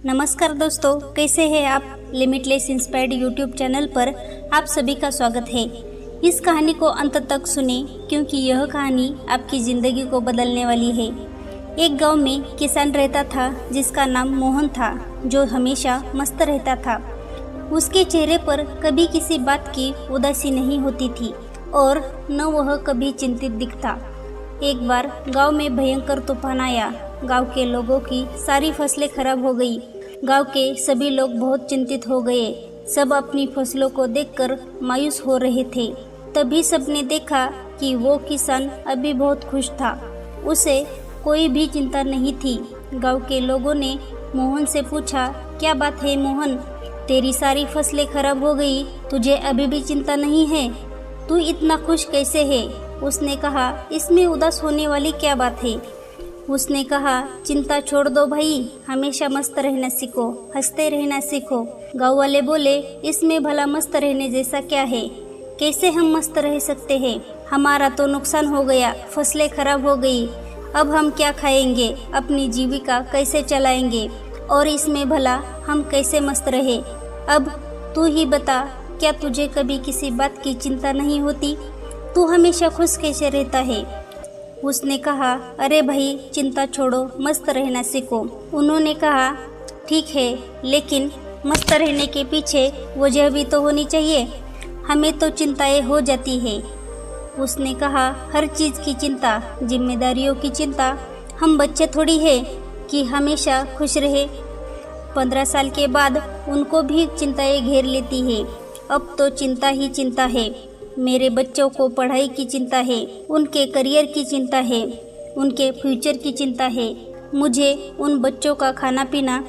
नमस्कार दोस्तों, कैसे हैं आप। लिमिटलेस इंस्पायर्ड यूट्यूब चैनल पर आप सभी का स्वागत है। इस कहानी को अंत तक सुने क्योंकि यह कहानी आपकी ज़िंदगी को बदलने वाली है। एक गांव में किसान रहता था जिसका नाम मोहन था, जो हमेशा मस्त रहता था। उसके चेहरे पर कभी किसी बात की उदासी नहीं होती थी और न वह कभी चिंतित दिखता। एक बार गांव में भयंकर तूफान आया। गांव के लोगों की सारी फसलें खराब हो गई। गांव के सभी लोग बहुत चिंतित हो गए। सब अपनी फसलों को देखकर मायूस हो रहे थे। तभी सबने देखा कि वो किसान अभी बहुत खुश था। उसे कोई भी चिंता नहीं थी। गांव के लोगों ने मोहन से पूछा, क्या बात है मोहन, तेरी सारी फसलें खराब हो गई, तुझे अभी भी चिंता नहीं है? तू इतना खुश कैसे है? उसने कहा, इसमें उदास होने वाली क्या बात है? उसने कहा, चिंता छोड़ दो भाई, हमेशा मस्त रहना सीखो, हंसते रहना सीखो। गाँव वाले बोले, इसमें भला मस्त रहने जैसा क्या है? कैसे हम मस्त रह सकते हैं? हमारा तो नुकसान हो गया, फसलें खराब हो गई। अब हम क्या खाएंगे? अपनी जीविका कैसे चलाएंगे? और इसमें भला हम कैसे मस्त रहे? अब तू ही बता, क्या तुझे कभी किसी बात की चिंता नहीं होती? तू हमेशा खुश कैसे रहता है? उसने कहा, अरे भाई चिंता छोड़ो, मस्त रहना सीखो। उन्होंने कहा, ठीक है, लेकिन मस्त रहने के पीछे वजह भी तो होनी चाहिए। हमें तो चिंताएं हो जाती है। उसने कहा, हर चीज़ की चिंता, जिम्मेदारियों की चिंता। हम बच्चे थोड़ी है कि हमेशा खुश रहे। 15 साल के बाद उनको भी चिंताएं घेर लेती है। अब तो चिंता ही चिंता है। मेरे बच्चों को पढ़ाई की चिंता है, उनके करियर की चिंता है, उनके फ्यूचर की चिंता है। मुझे उन बच्चों का खाना पीना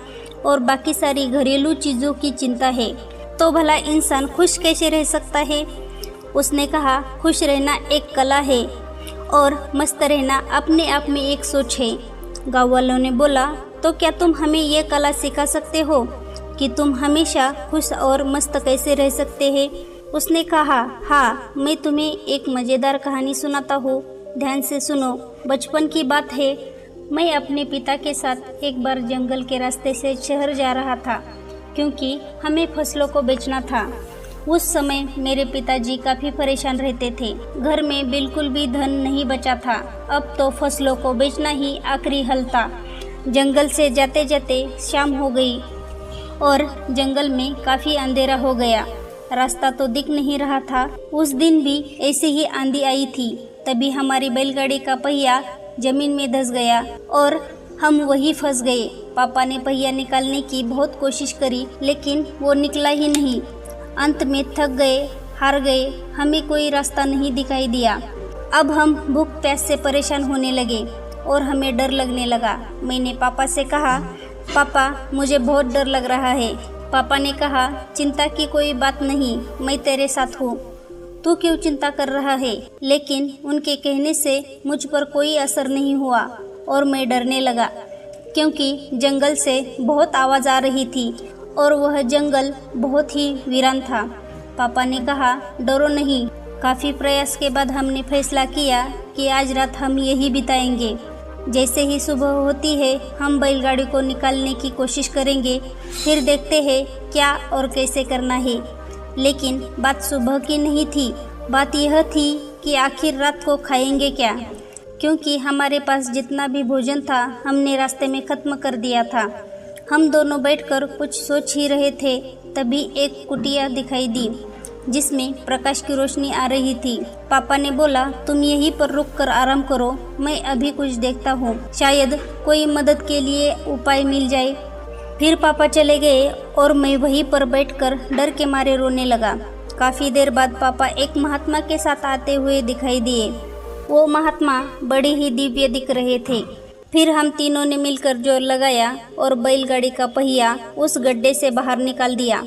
और बाकी सारी घरेलू चीज़ों की चिंता है। तो भला इंसान खुश कैसे रह सकता है? उसने कहा, खुश रहना एक कला है और मस्त रहना अपने आप में एक सोच है। गाँव वालों ने बोला, तो क्या तुम हमें ये कला सिखा सकते हो कि तुम हमेशा खुश और मस्त कैसे रह सकते हैं? उसने कहा, हाँ, मैं तुम्हें एक मज़ेदार कहानी सुनाता हूँ, ध्यान से सुनो। बचपन की बात है। मैं अपने पिता के साथ एक बार जंगल के रास्ते से शहर जा रहा था, क्योंकि हमें फसलों को बेचना था। उस समय मेरे पिताजी काफ़ी परेशान रहते थे। घर में बिल्कुल भी धन नहीं बचा था। अब तो फसलों को बेचना ही आखिरी हल था। जंगल से जाते जाते शाम हो गई और जंगल में काफ़ी अंधेरा हो गया। रास्ता तो दिख नहीं रहा था। उस दिन भी ऐसे ही आंधी आई थी। तभी हमारी बैलगाड़ी का पहिया जमीन में धंस गया और हम वहीं फंस गए। पापा ने पहिया निकालने की बहुत कोशिश करी, लेकिन वो निकला ही नहीं। अंत में थक गए, हार गए, हमें कोई रास्ता नहीं दिखाई दिया। अब हम भूख प्यास से परेशान होने लगे और हमें डर लगने लगा। मैंने पापा से कहा, पापा मुझे बहुत डर लग रहा है। पापा ने कहा, चिंता की कोई बात नहीं, मैं तेरे साथ हूँ। तू क्यों चिंता कर रहा है? लेकिन उनके कहने से मुझ पर कोई असर नहीं हुआ और मैं डरने लगा, क्योंकि जंगल से बहुत आवाज़ आ रही थी और वह जंगल बहुत ही वीरान था। पापा ने कहा, डरो नहीं। काफ़ी प्रयास के बाद हमने फैसला किया कि आज रात हम यही बिताएंगे। जैसे ही सुबह होती है, हम बैलगाड़ी को निकालने की कोशिश करेंगे, फिर देखते हैं क्या और कैसे करना है। लेकिन बात सुबह की नहीं थी। बात यह थी कि आखिर रात को खाएंगे क्या, क्योंकि हमारे पास जितना भी भोजन था हमने रास्ते में ख़त्म कर दिया था। हम दोनों बैठकर कुछ सोच ही रहे थे, तभी एक कुटिया दिखाई दी जिसमें प्रकाश की रोशनी आ रही थी। पापा ने बोला, तुम यहीं पर रुक कर आराम करो, मैं अभी कुछ देखता हूँ, शायद कोई मदद के लिए उपाय मिल जाए। फिर पापा चले गए और मैं वहीं पर बैठकर डर के मारे रोने लगा। काफ़ी देर बाद पापा एक महात्मा के साथ आते हुए दिखाई दिए। वो महात्मा बड़े ही दिव्य दिख रहे थे। फिर हम तीनों ने मिलकर जोर लगाया और बैलगाड़ी का पहिया उस गड्ढे से बाहर निकाल दिया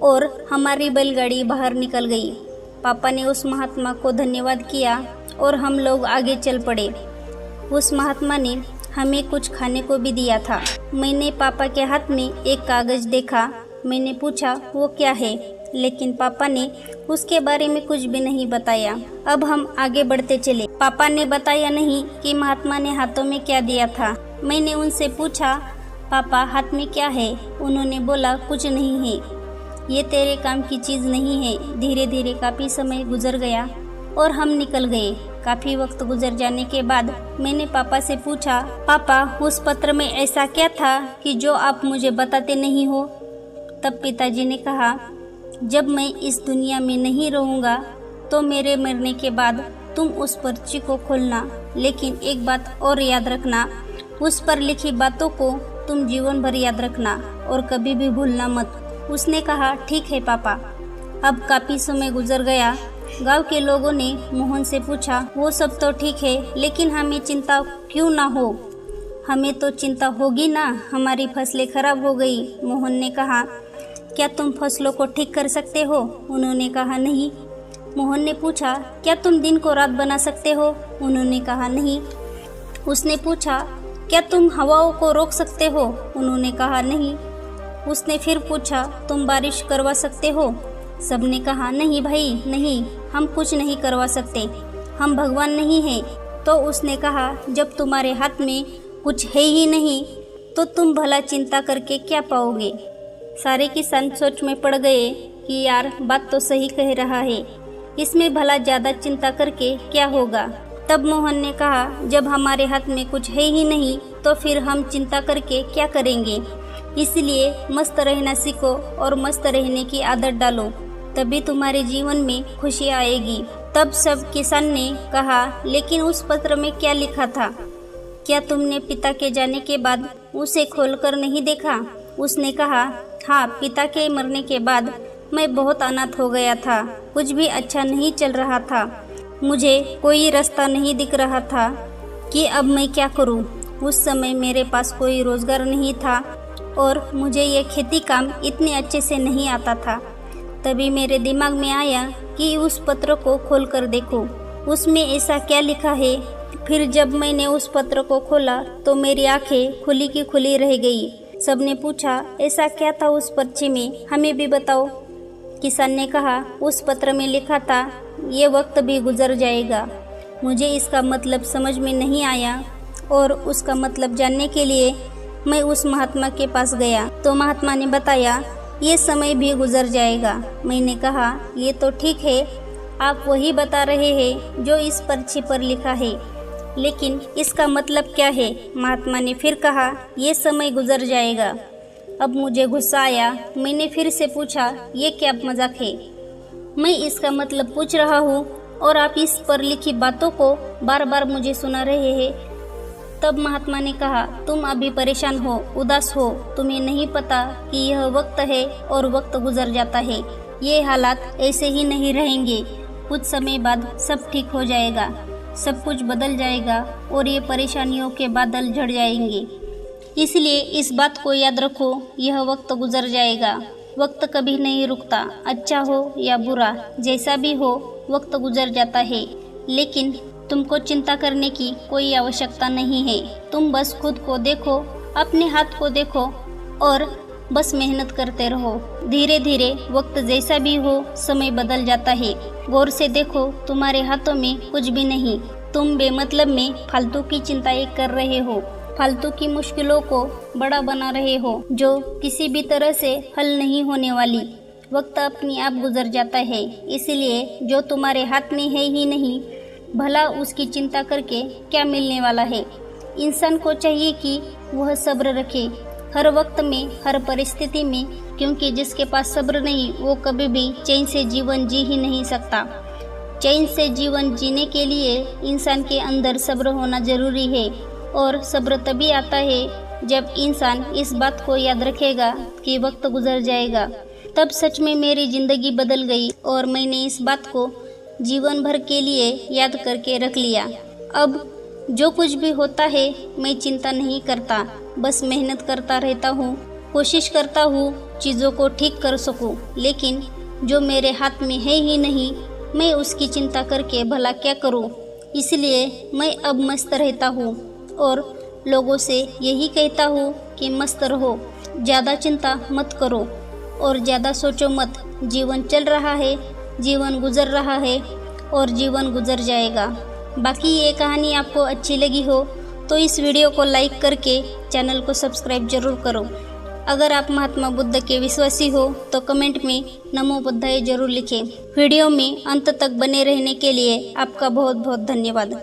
और हमारी बैलगाड़ी बाहर निकल गई। पापा ने उस महात्मा को धन्यवाद किया और हम लोग आगे चल पड़े। उस महात्मा ने हमें कुछ खाने को भी दिया था। मैंने पापा के हाथ में एक कागज़ देखा। मैंने पूछा, वो क्या है? लेकिन पापा ने उसके बारे में कुछ भी नहीं बताया। अब हम आगे बढ़ते चले। पापा ने बताया नहीं कि महात्मा ने हाथों में क्या दिया था। मैंने उनसे पूछा, पापा हाथ में क्या है? उन्होंने बोला कुछ नहीं है, ये तेरे काम की चीज़ नहीं है। धीरे धीरे काफ़ी समय गुजर गया और हम निकल गए। काफ़ी वक्त गुजर जाने के बाद मैंने पापा से पूछा, पापा उस पत्र में ऐसा क्या था कि जो आप मुझे बताते नहीं हो? तब पिताजी ने कहा, जब मैं इस दुनिया में नहीं रहूँगा तो मेरे मरने के बाद तुम उस पर्ची को खोलना, लेकिन एक बात और याद रखना, उस पर लिखी बातों को तुम जीवन भर याद रखना और कभी भी भूलना मत। उसने कहा, ठीक है पापा। अब काफ़ी समय गुजर गया। गांव के लोगों ने मोहन से पूछा, वो सब तो ठीक है, लेकिन हमें चिंता क्यों ना हो? हमें तो चिंता होगी ना, हमारी फसलें खराब हो गई। मोहन ने कहा, क्या तुम फसलों को ठीक कर सकते हो? उन्होंने कहा, नहीं। मोहन ने पूछा, क्या तुम दिन को रात बना सकते हो? उन्होंने कहा, नहीं। उसने पूछा, क्या तुम हवाओं को रोक सकते हो? उन्होंने कहा, नहीं। उसने फिर पूछा, तुम बारिश करवा सकते हो? सबने कहा, नहीं भाई नहीं, हम कुछ नहीं करवा सकते, हम भगवान नहीं हैं। तो उसने कहा, जब तुम्हारे हाथ में कुछ है ही नहीं तो तुम भला चिंता करके क्या पाओगे? सारे किसान सोच में पड़ गए कि यार बात तो सही कह रहा है, इसमें भला ज़्यादा चिंता करके क्या होगा। तब मोहन ने कहा, जब हमारे हाथ में कुछ है ही नहीं तो फिर हम चिंता करके क्या करेंगे? इसलिए मस्त रहना सीखो और मस्त रहने की आदत डालो, तभी तुम्हारे जीवन में खुशी आएगी। तब सब किसान ने कहा, लेकिन उस पत्र में क्या लिखा था? क्या तुमने पिता के जाने के बाद उसे खोलकर नहीं देखा? उसने कहा, हाँ, पिता के मरने के बाद मैं बहुत अनाथ हो गया था, कुछ भी अच्छा नहीं चल रहा था, मुझे कोई रास्ता नहीं दिख रहा था कि अब मैं क्या करूं। उस समय मेरे पास कोई रोज़गार नहीं था और मुझे ये खेती काम इतने अच्छे से नहीं आता था। तभी मेरे दिमाग में आया कि उस पत्र को खोल कर देखो, उसमें ऐसा क्या लिखा है। फिर जब मैंने उस पत्र को खोला तो मेरी आंखें खुली की खुली रह गई। सबने पूछा, ऐसा क्या था उस पर्ची में, हमें भी बताओ। किसान ने कहा, उस पत्र में लिखा था, ये वक्त भी गुजर जाएगा। मुझे इसका मतलब समझ में नहीं आया और उसका मतलब जानने के लिए मैं उस महात्मा के पास गया तो महात्मा ने बताया, ये समय भी गुजर जाएगा। मैंने कहा, ये तो ठीक है, आप वही बता रहे हैं जो इस पर्ची पर लिखा है, लेकिन इसका मतलब क्या है? महात्मा ने फिर कहा, ये समय गुजर जाएगा। अब मुझे गुस्सा आया। मैंने फिर से पूछा, ये क्या मजाक है? मैं इसका मतलब पूछ रहा हूँ और आप इस पर लिखी बातों को बार बार मुझे सुना रहे हैं। तब महात्मा ने कहा, तुम अभी परेशान हो, उदास हो, तुम्हें नहीं पता कि यह वक्त है और वक्त गुजर जाता है। ये हालात ऐसे ही नहीं रहेंगे, कुछ समय बाद सब ठीक हो जाएगा, सब कुछ बदल जाएगा और ये परेशानियों के बादल झड़ जाएंगे। इसलिए इस बात को याद रखो, यह वक्त गुजर जाएगा। वक्त कभी नहीं रुकता, अच्छा हो या बुरा, जैसा भी हो वक्त गुजर जाता है। लेकिन तुमको चिंता करने की कोई आवश्यकता नहीं है। तुम बस खुद को देखो, अपने हाथ को देखो और बस मेहनत करते रहो। धीरे धीरे वक्त जैसा भी हो समय बदल जाता है। गौर से देखो, तुम्हारे हाथों में कुछ भी नहीं। तुम बेमतलब में फालतू की चिंताएं कर रहे हो, फालतू की मुश्किलों को बड़ा बना रहे हो जो किसी भी तरह से हल नहीं होने वाली। वक्त अपने आप गुजर जाता है, इसलिए जो तुम्हारे हाथ में है ही नहीं, भला उसकी चिंता करके क्या मिलने वाला है। इंसान को चाहिए कि वह सब्र रखे हर वक्त में, हर परिस्थिति में, क्योंकि जिसके पास सब्र नहीं वो कभी भी चैन से जीवन जी ही नहीं सकता। चैन से जीवन जीने के लिए इंसान के अंदर सब्र होना जरूरी है और सब्र तभी आता है जब इंसान इस बात को याद रखेगा कि वक्त गुजर जाएगा। तब सच में मेरी ज़िंदगी बदल गई और मैंने इस बात को जीवन भर के लिए याद करके रख लिया। अब जो कुछ भी होता है मैं चिंता नहीं करता, बस मेहनत करता रहता हूँ, कोशिश करता हूँ चीज़ों को ठीक कर सकूँ। लेकिन जो मेरे हाथ में है ही नहीं, मैं उसकी चिंता करके भला क्या करूँ। इसलिए मैं अब मस्त रहता हूँ और लोगों से यही कहता हूँ कि मस्त रहो, ज़्यादा चिंता मत करो और ज़्यादा सोचो मत। जीवन चल रहा है, जीवन गुजर रहा है और जीवन गुजर जाएगा। बाकी ये कहानी आपको अच्छी लगी हो तो इस वीडियो को लाइक करके चैनल को सब्सक्राइब जरूर करो। अगर आप महात्मा बुद्ध के विश्वासी हो तो कमेंट में नमो बुद्धाय जरूर लिखें। वीडियो में अंत तक बने रहने के लिए आपका बहुत बहुत धन्यवाद।